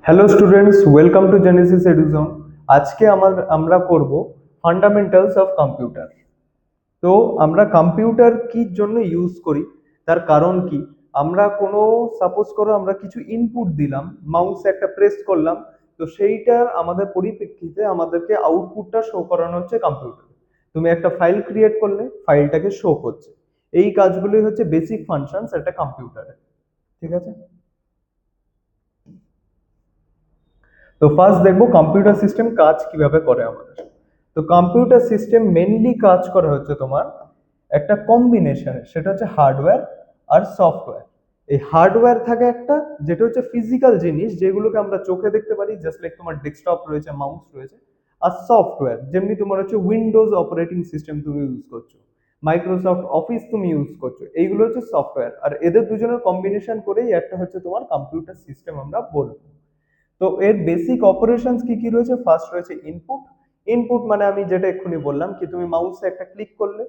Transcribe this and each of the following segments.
Hello students, welcome to Genesis Eduzone. আজকে আমরা করব ফান্ডামেন্টালস অফ কম্পিউটার। তো আমরা কম্পিউটার কি জন্য ইউজ করি, তার কারণ কি। আমরা কোনো সাপোজ করো আমরা কিছু ইনপুট দিলাম, মাউসে একটা প্রেস করলাম, তো সেইটার আমাদের পরিপ্রেক্ষিতে আমাদেরকে আউটপুটটা শো করানো হচ্ছে কম্পিউটার। তুমি একটা ফাইল ক্রিয়েট করলে ফাইলটাকে শো করছে। এই কাজগুলোই হচ্ছে বেসিক ফাংশনস একটা কম্পিউটারে। ঠিক আছে। তো ফার্স্ট দেখবো কম্পিউটার সিস্টেম কাজ কিভাবে করে আমাদের। তো কম্পিউটার সিস্টেম মেনলি কাজ করে হচ্ছে তোমার একটা কম্বিনেশন, সেটা হচ্ছে হার্ডওয়্যার আর সফটওয়্যার। এই হার্ডওয়্যার থাকে একটা, যেটা হচ্ছে ফিজিক্যাল জিনিস যেগুলোকে আমরা চোখে দেখতে পারি, জাস্ট লাইক তোমার ডেস্কটপ রয়েছে, মাউস রয়েছে। আর সফটওয়্যার যেমনি তোমার হচ্ছে উইন্ডোজ অপারেটিং সিস্টেম তুমি ইউজ করছো, মাইক্রোসফট অফিস তুমি ইউজ করছো, এইগুলো হচ্ছে সফটওয়্যার। আর এদের দুজনের কম্বিনেশন করেই একটা হচ্ছে তোমার কম্পিউটার সিস্টেম আমরা বলবো। তো এর বেসিক অপারেশনস কি কি রয়েছে, ফার্স্ট রয়েছে ইনপুট। ইনপুট মানে আমি যেটা এক্ষুনি বললাম, কি তুমি মাউসে একটা ক্লিক করলে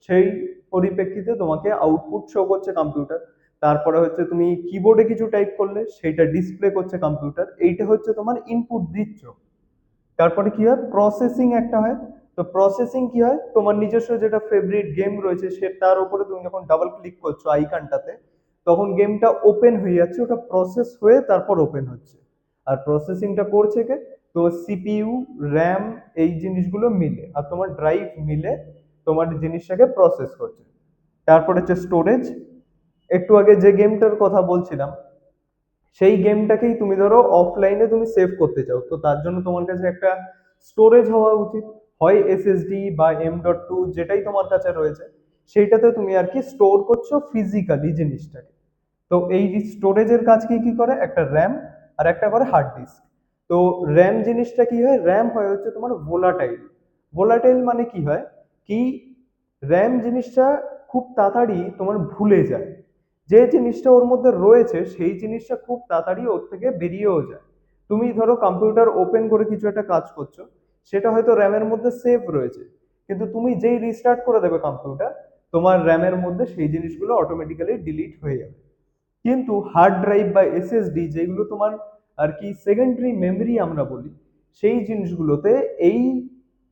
সেই পরিপ্রেক্ষিতে তোমাকে আউটপুট শো করছে কম্পিউটার। তারপরে হচ্ছে তুমি কিবোর্ডে কিছু টাইপ করলে সেইটা ডিসপ্লে করছে কম্পিউটার, এইটা হচ্ছে তোমার ইনপুট দিচ্ছ। তারপরে কি হয়, প্রসেসিং একটা হয়। তো প্রসেসিং কি হয়, তোমার নিজস্ব যেটা ফেভারিট গেম রয়েছে সে তার উপরে তুমি যখন ডাবল ক্লিক করছো আইকনটাতে, তখন গেমটা ওপেন হয়ে যাচ্ছে, ওটা প্রসেস হয়ে তারপর ওপেন হচ্ছে। আর প্রসেসিংটা করছে কে, তো সিপিইউ, র্যাম, এই জিনিসগুলো মিলে আর তোমার ড্রাইভ মিলে তোমার জিনিসটাকে প্রসেস করছে। তারপর হচ্ছে স্টোরেজ। একটু আগে যে গেমটার কথা বলছিলাম, সেই গেমটাকেই তুমি ধরো অফলাইনে তুমি সেভ করতে চাও, তো তার জন্য তোমার কাছে একটা স্টোরেজ হওয়া উচিত। হয় এসএসডি বা M.2, যেটাই তোমার কাছে রয়েছে সেইটাতে তুমি আর কি স্টোর করছো ফিজিক্যালি জিনিসটাকে। তো এই স্টোরেজের কাজ কি কি করে, একটা র্যাম আর একটা করে হার্ড ডিস্ক। তো র্যাম জিনিসটা কি হয়, র্যাম হয় হচ্ছে তোমার ভোলাটাইল। ভোলাটাইল মানে কি হয়, কি র্যাম জিনিসটা খুব তাড়াতাড়ি তোমার ভুলে যায়। যে জিনিসটা ওর মধ্যে রয়েছে সেই জিনিসটা খুব তাড়াতাড়ি ওর থেকে বেরিয়েও যায়। তুমি ধরো কম্পিউটার ওপেন করে কিছু একটা কাজ করছো, সেটা হয়তো র্যামের মধ্যে সেভ রয়েছে, কিন্তু তুমি যেই রিস্টার্ট করে দেবে কম্পিউটার, তোমার র্যামের মধ্যে সেই জিনিসগুলো অটোমেটিক্যালি ডিলিট হয়ে যাবে। কিন্তু হার্ড ড্রাইভ বা এসএসডি যেগুলো তোমার আর কি সেকেন্ডারি মেমরি আমরা বলি, সেই জিনিসগুলোতে এই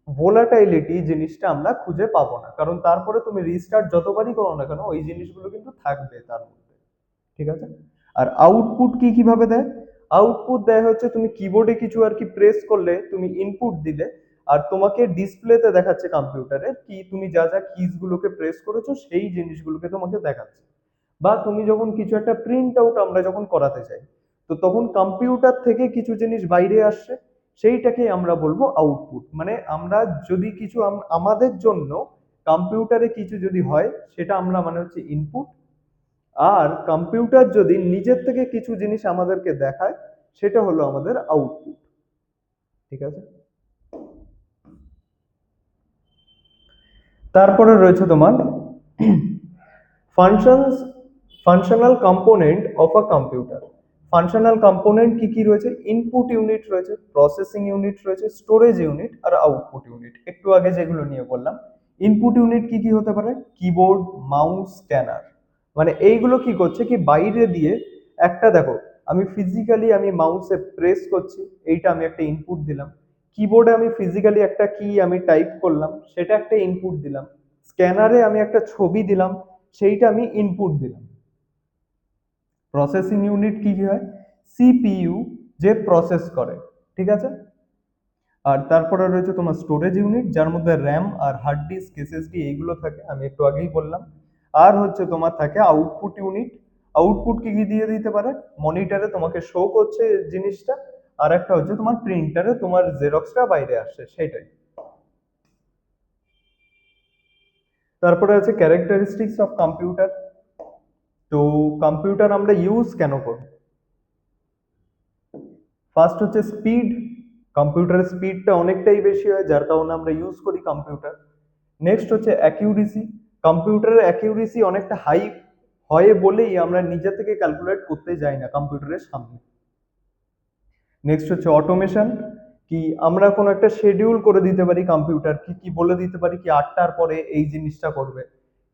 ভোলাটাইলিটি জিনিসটা আমরা খুঁজে পাবো না, কারণ তারপরে তুমি রিস্টার্ট যতবারই করো না কেন ওই জিনিসগুলো কিন্তু থাকবে তার মধ্যে। ঠিক আছে। আর আউটপুট কি কিভাবে দেয়, আউটপুট দেয় হচ্ছে তুমি কিবোর্ডে কিছু আর কি প্রেস করলে, তুমি ইনপুট দিলে, আর তোমাকে ডিসপ্লেতে দেখাচ্ছে কম্পিউটারে কি তুমি যা যা কিজ গুলোকে প্রেস করেছো সেই জিনিসগুলোকে তোমাকে দেখাচ্ছে। বা তুমি যখন কিছু একটা প্রিন্ট আউট আমরা যখন করাতে চাই, তো তখন কম্পিউটার থেকে কিছু জিনিস বাইরে আসছে, সেইটাকে আমরা বলবো আউটপুট। মানে আমরা যদি কিছু আমাদের জন্য কম্পিউটারে কিছু যদি হয় সেটা আমরা মানে হচ্ছে ইনপুট, আর কম্পিউটার যদি নিজের থেকে কিছু জিনিস আমাদেরকে দেখায় সেটা হলো আমাদের আউটপুট। ঠিক আছে। তারপরে রয়েছে তোমার functions, functional component of a computer. Functional component কি কি রয়েছে, ইনপুট ইউনিট রয়েছে, প্রসেসিং ইউনিট রয়েছে, স্টোরেজ ইউনিট আর আউটপুট ইউনিট। একটু আগে যেগুলো নিয়ে বললাম, ইনপুট ইউনিট কি কি হতে পারে, কিবোর্ড, মাউস, স্ক্যানার। মানে এইগুলো কি করছে, কি বাইরে দিয়ে একটা দেখো, আমি ফিজিক্যালি আমি মাউসে প্রেস করছি, এইটা আমি একটা ইনপুট দিলাম। কিবোর্ডে আমি ফিজিক্যালি একটা কি আমি টাইপ করলাম, সেটা একটা ইনপুট দিলাম। স্ক্যানারে আমি একটা ছবি দিলাম, সেইটা আমি ইনপুট দিলাম। প্রসেসিং ইউনিট কি কি হয়, সিপিইউ, যে প্রসেস করে। ঠিক আছে। আর তারপরে রয়েছে তোমার স্টোরেজ ইউনিট, যার মধ্যে র্যাম আর হার্ড ডিস্ক, এসএসডি এইগুলো থাকে, আমি একটু আগেই বললাম। আর হচ্ছে তোমার থাকে আউটপুট ইউনিট। আউটপুট কি কি দিয়ে দিতে পারে, মনিটরে তোমাকে শো করছে জিনিসটা, আর একটা হচ্ছে তোমার প্রিন্টারে তোমার জেরক্সটা বাইরে আসছে সেটাই। তারপরে আছে ক্যারেক্টারিস্টিক্স অফ কম্পিউটার। তো কম্পিউটার আমরা ইউজ কেন করি, ফার্স্ট হচ্ছে স্পিড। কম্পিউটারের স্পিডটা অনেকটাই বেশি হয়, যার কারণে আমরা ইউজ করি কম্পিউটার। নেক্সট হচ্ছে অ্যাকিউরেসি। কম্পিউটারের অ্যাকিউরেসি অনেকটা হাই হয় বলেই আমরা নিজে থেকে ক্যালকুলেট করতে যাই না কম্পিউটারের সামনে। নেক্সট হচ্ছে অটোমেশন, কি আমরা কোনো একটা শিডিউল করে দিতে পারি, কম্পিউটার কি কি বলে দিতে পারি, কি 8টার পরে এই জিনিসটা করবে,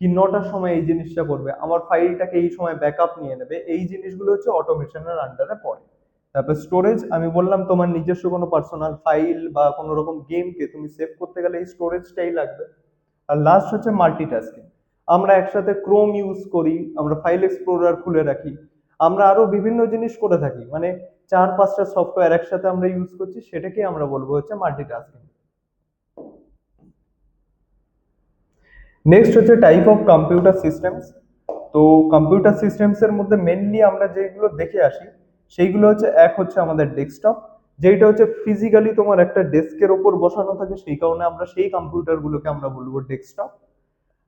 কি 9টার সময় এই জিনিসটা করবে, আমার ফাইলটাকে এই সময় ব্যাকআপ নিয়ে নেবে, এই জিনিসগুলো হচ্ছে অটোমেশনের আন্ডারে পড়ে। তারপর স্টোরেজ, আমি বললাম তোমার নিজস্ব কোনো পার্সোনাল ফাইল বা কোনো রকম গেমকে তুমি সেভ করতে গেলে এই স্টোরেজটাই লাগবে। আর লাস্ট হচ্ছে মাল্টিটাস্কিং, আমরা একসাথে ক্রোম ইউজ করি, আমরা ফাইল এক্সপ্লোরার খুলে রাখি, আমরা আরো বিভিন্ন জিনিস করে থাকি, মানে 4-5টা সফটওয়্যার একসাথে আমরা ইউজ করছি, সেটাকে আমরা বলবো হচ্ছে মাল্টিটাস্কিং। নেক্সট হচ্ছে টাইপ অফ কম্পিউটার সিস্টেমস। তো কম্পিউটার সিস্টেমস এর মধ্যে মেনলি আমরা যেগুলো দেখে আসি সেইগুলো হচ্ছে, এক হচ্ছে আমাদের ডেস্কটপ, যেটা হচ্ছে ফিজিক্যালি তোমার একটা ডেস্কের ওপর বসানো থাকে, সেই কারণে আমরা সেই কম্পিউটার গুলোকে আমরা বলবো ডেস্কটপ।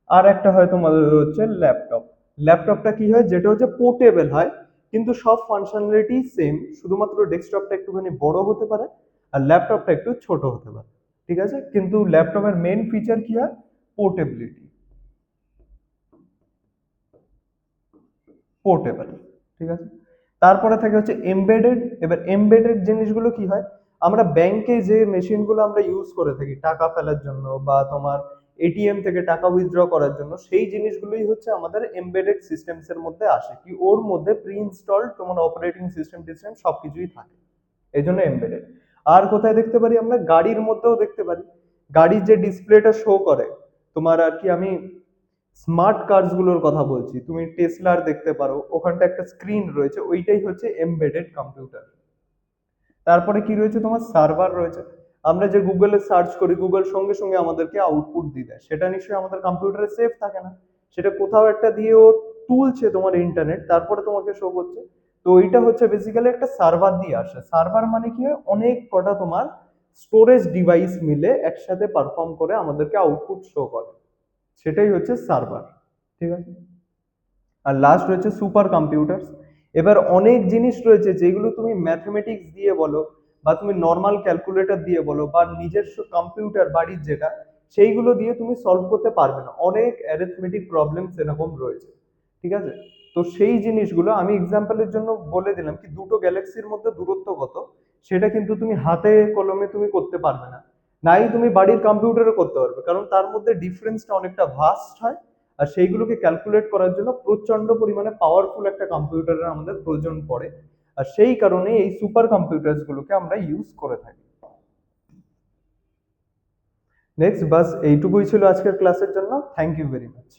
আর একটা হয় তোমাদের হচ্ছে ল্যাপটপ। ল্যাপটপটা কি হয়, যেটা হচ্ছে পোর্টেবল হয়, কিন্তু সব ফাংশনালিটি সেম, শুধুমাত্র ডেস্কটপটা একটুখানি বড় হতে পারে আর ল্যাপটপটা একটু ছোট হতে পারে, ঠিক আছে। কিন্তু ল্যাপটপের মেন ফিচার কি হয়, পোর্টেবিলিটি, পোর্টেবল, ঠিক আছে। তারপরে থাকে হচ্ছে এমবেডেড। এবার এমবেডেড জিনিসগুলো কি হয়, আমরা ব্যাংকে যে মেশিনগুলো আমরা ইউজ করে থাকি টাকা ফেলার জন্য বা তোমার এটিএম থেকে টাকা উইথড্র করার জন্য, সেই জিনিসগুলোই হচ্ছে আমাদের এমবেডেড সিস্টেমস এর মধ্যে আসে, কি ওর মধ্যে প্রি ইনস্টলড তোমার অপারেটিং সিস্টেম টিস্টেম সবকিছুই থাকে, এই জন্য এমবেডেড। আর কোথায় দেখতে পারি আমরা, গাড়ির মধ্যেও দেখতে পারি, গাড়ির যে ডিসপ্লেটা শো করে তোমার, আর কি আমি স্মার্ট কার্স গুলোর কথা বলছি, তুমি টেসলার দেখতে পারো, ওখানটা একটা স্ক্রিন রয়েছে, ওইটাই হচ্ছে এমবেডেড কম্পিউটার। তারপরে কি রয়েছে, তোমার সার্ভার রয়েছে, আমরা যে গুগলে সার্চ করি, গুগল সঙ্গে সঙ্গে আমাদেরকে আউটপুট দিয়ে দেয়, সেটা নিশ্চয়ই আমাদের কম্পিউটারে সেভ থাকে না, সেটা কোথাও একটা দিয়ে ও তুলছে তোমার ইন্টারনেট, তারপরে তোমাকে শো করছে। তো ওইটা হচ্ছে বেসিক্যালি একটা সার্ভার দিয়ে আসে। সার্ভার মানে কি হয়, অনেক কটা তোমার স্টোরেজ ডিভাইস মিলে একসাথে পারফর্ম করে আমাদেরকে আউটপুট শো করে, সেটাই হচ্ছে সার্ভার, ঠিক আছে। আর লাস্ট রয়েছে সুপার কম্পিউটার। এবার অনেক জিনিস রয়েছে যেগুলো তুমি ম্যাথমেটিক্স দিয়ে বলো বা তুমি নর্মাল ক্যালকুলেটর দিয়ে বলো বা নিজস্ব কম্পিউটার বাড়ির যেটা, সেইগুলো দিয়ে তুমি সলভ করতে পারবে না, অনেক অ্যারিথমেটিক প্রবলেমস এরকম রয়েছে, ঠিক আছে। তো সেই জিনিসগুলো আমি এক্সাম্পলের জন্য বলে দিলাম কি দুটো গ্যালাক্সির মধ্যে দূরত্ব কত, সেটা কিন্তু তুমি হাতে কলমে তুমি করতে পারবে না, নাই তুমি বাড়ির কম্পিউটারে করতে পারবে, কারণ তার মধ্যে ডিফারেন্সটা অনেকটা ভাস্ট হয়। আর সেইগুলোকে ক্যালকুলেট করার জন্য প্রচন্ড পরিমাণে পাওয়ারফুল একটা কম্পিউটারের আমাদের প্রয়োজন পড়ে, আর সেই কারণে এই সুপার কম্পিউটারস গুলোকে আমরা ইউজ করে থাকি। নেক্সট, বাস এইটুকুই ছিল আজকের ক্লাসের জন্য। Thank you very much.